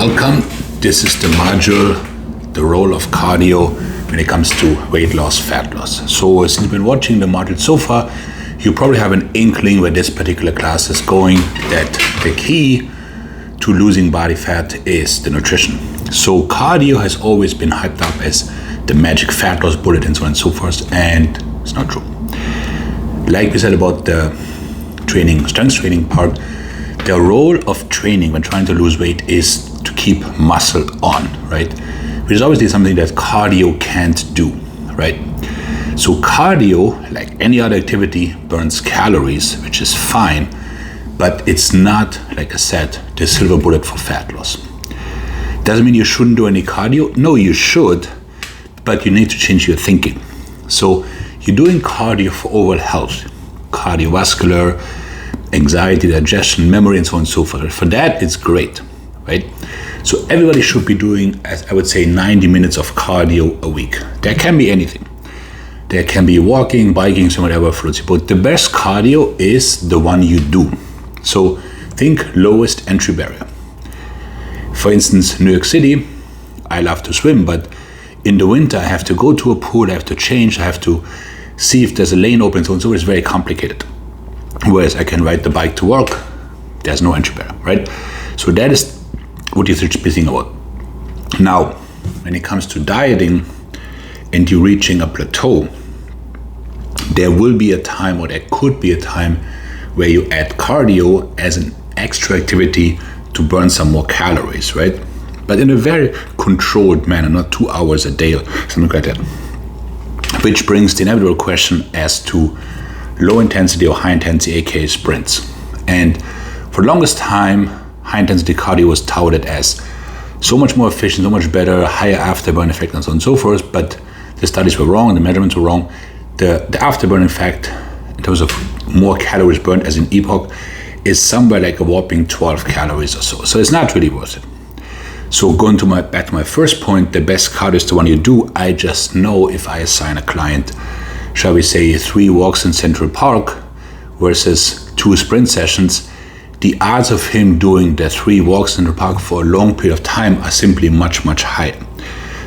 Welcome. This is the module, the role of cardio when it comes to weight loss, fat loss. So since you've been watching the module so far, you probably have an inkling where this particular class is going, that the key to losing body fat is the nutrition. So cardio has always been hyped up as the magic fat loss bullet and so on and so forth, and it's not true. Like we said about the training, strength training part, the role of training when trying to lose weight is to keep muscle on, right? Which is obviously something that cardio can't do, right? So cardio, like any other activity, burns calories, which is fine, but it's not, like I said, the silver bullet for fat loss. Doesn't mean you shouldn't do any cardio. No, you should, but you need to change your thinking. So you're doing cardio for overall health, cardiovascular, anxiety, digestion, memory, and so on and so forth. For that, it's great, right? So everybody should be doing, as I would say, 90 minutes of cardio a week. That can be anything. There can be walking, biking, so whatever floats your boat. The best cardio is the one you do. So think lowest entry barrier. For instance, New York City, I love to swim, but in the winter I have to go to a pool, I have to change, I have to see if there's a lane open, so on and so forth. It's very complicated. Whereas I can ride the bike to work, there's no entry barrier, right? So that is what you should be thinking about. Now, when it comes to dieting and you reaching a plateau, there will be a time, or there could be a time, where you add cardio as an extra activity to burn some more calories, right? But in a very controlled manner, not 2 hours a day or something like that. Which brings the inevitable question as to low intensity or high intensity, aka sprints. And for the longest time, high intensity cardio was touted as so much more efficient, so much better, higher afterburn effect, and so on and so forth. But the studies were wrong, the measurements were wrong. The afterburn effect, in terms of more calories burned as an epoch, is somewhere like a whopping 12 calories or so. So it's not really worth it. So going to back to my first point, the best cardio is the one you do. I just know if I assign a client, shall we say, 3 walks in Central Park versus 2 sprint sessions, the odds of him doing the 3 walks in the park for a long period of time are simply much, much higher.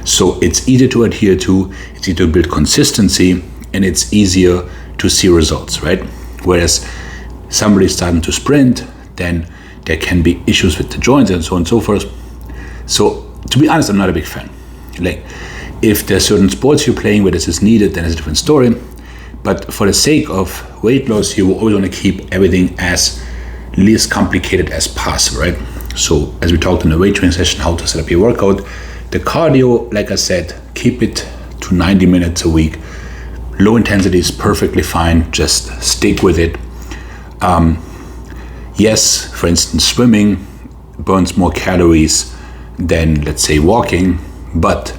So it's easier to adhere to, it's easier to build consistency, and it's easier to see results, right? Whereas somebody starting to sprint, then there can be issues with the joints and so on and so forth. So to be honest, I'm not a big fan. Like, if there's certain sports you're playing where this is needed, then it's a different story. But for the sake of weight loss, you will always want to keep everything as least complicated as possible, right? So as we talked in the weight training session, how to set up your workout, the cardio, like I said, keep it to 90 minutes a week. Low intensity is perfectly fine. Just stick with it. Yes, for instance, swimming burns more calories than, let's say, walking, but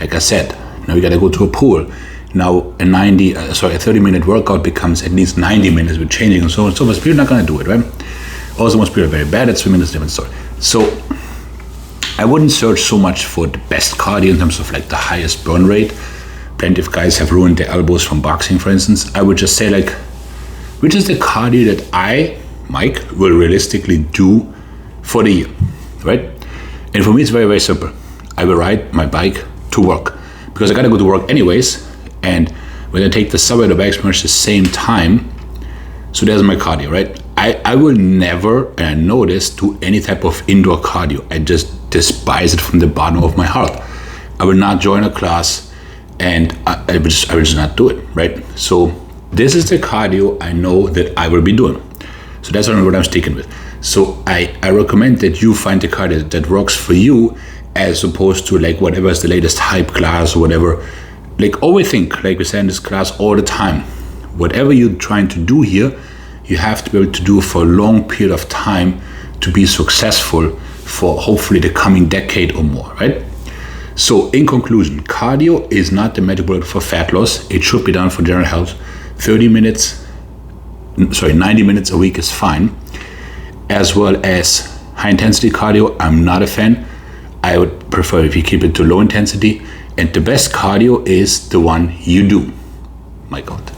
like I said, now you gotta go to a pool. Now a 30-minute workout becomes at least 90 minutes with changing and so on and so forth. People are not gonna do it, right? Also, most people are very bad at swimming. It's a different story. So I wouldn't search so much for the best cardio in terms of like the highest burn rate. Plenty of guys have ruined their elbows from boxing, for instance. I would just say, like, which is the cardio that I, Mike, will realistically do for the year, right? And for me, it's very, very simple. I will ride my bike to work because I gotta go to work anyways. And when I take the subway to back the same time, so there's my cardio, right? I will never, and I know this, do any type of indoor cardio. I just despise it from the bottom of my heart. I will not join a class, and I will just not do it, right? So this is the cardio I know that I will be doing. So that's what I'm sticking with. So I recommend that you find the cardio that works for you, as opposed to like whatever is the latest hype class or whatever. Like, always think, like we say in this class all the time, whatever you're trying to do here, you have to be able to do for a long period of time to be successful for hopefully the coming decade or more, right? So in conclusion, cardio is not the magic bullet for fat loss. It should be done for general health. 90 minutes a week is fine. As well as high intensity cardio, I'm not a fan. I would prefer if you keep it to low intensity. And the best cardio is the one you do. Maik out.